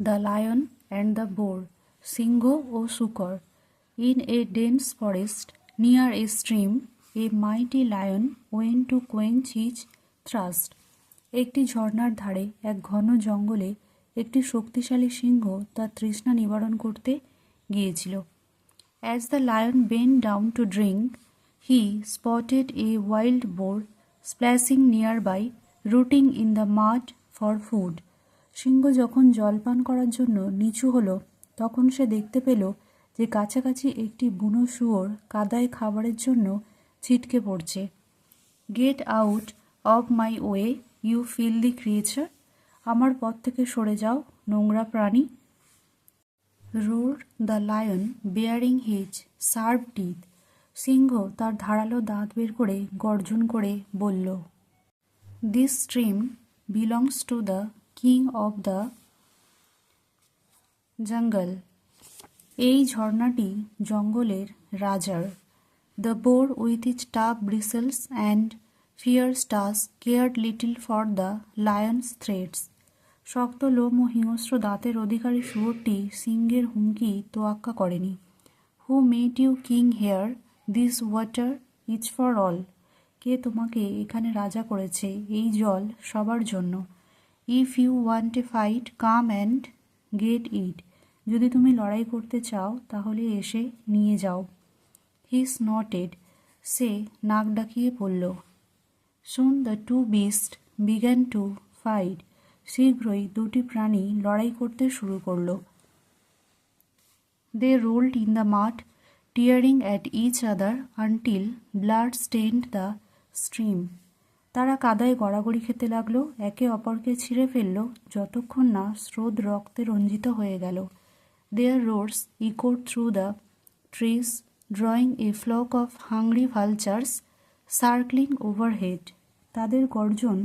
The Lion and the Boar, Singho ও শুকর. In a dense forest near a stream, a mighty lion went to quench his thirst. একটি ঝর্ণার ধারে এক ঘন জঙ্গলে একটি শক্তিশালী সিংহ তার তৃষ্ণা নিবারণ করতে গিয়েছিল. As the lion bent down to drink, he spotted a wild boar splashing nearby, rooting in the mud for food. সিংহ যখন জলপান করার জন্য নিচু হলো তখন সে দেখতে পেল যে কাছাকাছি একটি বুনো শুয়োর কাদায় খাবারের জন্য ছিটকে পড়ছে. Get out of my way, you filthy creature. আমার পথ থেকে সরে যাও, নোংরা প্রাণী. Roared the lion baring his sharp teeth. সিংহ তার ধারালো দাঁত বের করে গর্জন করে বলল, this stream belongs to the king of the jungle. এই ঝর্ণাটি জঙ্গলের রাজার. The boar with its tough bristles and fierce tusks cared little for the lion's threats. শক্ত লোম ও হিংস্র দাঁতের অধিকারী শুয়োরটি সিংহের হুমকি তোয়াক্কা করেনি. Who made you king here, this water is for all. কে তোমাকে এখানে রাজা করেছে, এই জল সবার জন্য. If you want a fight, come and get it. যদি তুমি লড়াই করতে চাও তাহলে এসে নিয়ে যাও. হি স্নটেড. সে নাক ডাকিয়ে পড়ল. Soon the two beast began to fight. শীঘ্রই দুটি প্রাণী লড়াই করতে শুরু করল. They rolled in the mud, tearing at each other until blood stained the stream. তারা কাদায় গড়াগড়ি খেতে লাগলো, একে অপরকে ছিঁড়ে ফেলল যতক্ষণ না স্রোত রক্তে রঞ্জিত হয়ে গেল. Their roars echoed through the trees, drawing a flock of hungry vultures circling overhead. তাদের গর্জন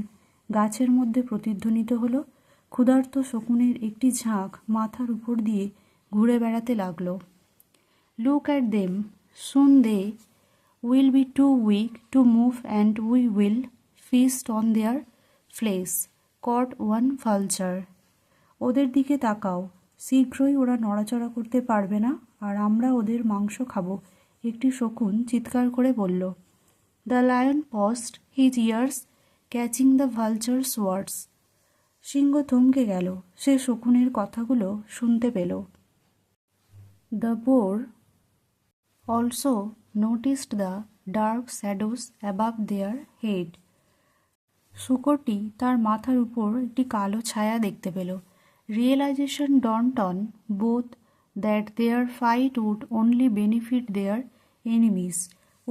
গাছের মধ্যে প্রতিধ্বনিত হলো. ক্ষুধার্ত শকুনের একটি ঝাঁক মাথার উপর দিয়ে ঘুরে বেড়াতে লাগল. Look at them, soon they will be too weak to move and we will feast on their flesh, caught one vulture. ওদের দিকে তাকাও, শীঘ্রই ওরা নড়াচড়া করতে পারবে না আর আমরা ওদের মাংস খাবো, একটি শকুন চিৎকার করে বলল. The lion paused his ears, catching the vultures words. সিংহ থমকে গেল, সে শকুনের কথাগুলো শুনতে পেল. The boar also noticed the dark shadows above their head. শূকরটি তার মাথার উপর একটি কালো ছায়া দেখতে পেল. Realization dawned on both that their fight would only benefit their enemies.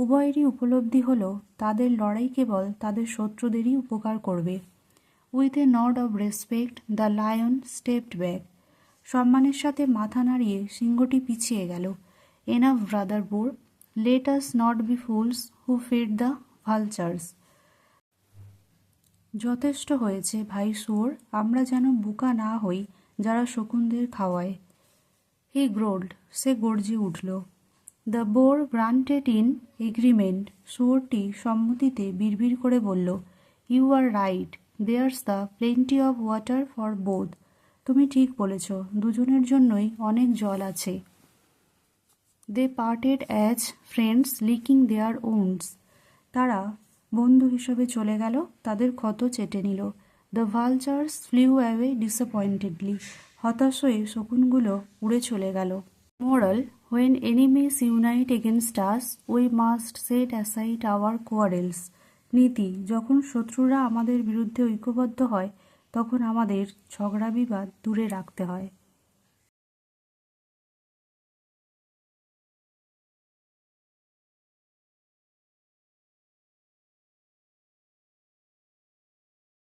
উভয়েরই উপলব্ধি হলো তাদের লড়াই কেবল তাদের শত্রুদেরই উপকার করবে. With a nod of respect the lion stepped back. সম্মানের সাথে মাথা নাড়িয়ে সিংহটি পিছিয়ে গেল. Enough brother boar, let us not be fools who feed the vultures. যথেষ্ট হয়েছে ভাই শুয়োর, আমরা যেন বোকা না হই যারা শকুনদের খাওয়ায়. হি গ্রোল্ড. সে গর্জে উঠল. The boar grunted in agreement. শুয়োরটি সম্মতিতে বিড়বিড় করে বলল, you are right, there's the plenty of water for both. তুমি ঠিক বলেছ, দুজনের জন্যই অনেক জল আছে. They parted as friends licking their wounds. তারা বন্ধু হিসেবে চলে গেল, তাদের ক্ষত চেটে নিল. The vultures flew away disappointedly. হতাশ হয়ে শকুনগুলো উড়ে চলে গেল. Moral, when enemies unite against us, we must set aside our quarrels. নীতি, যখন শত্রুরা আমাদের বিরুদ্ধে ঐক্যবদ্ধ হয় তখন আমাদের ঝগড়া বিবাদ দূরে রাখতে হয়.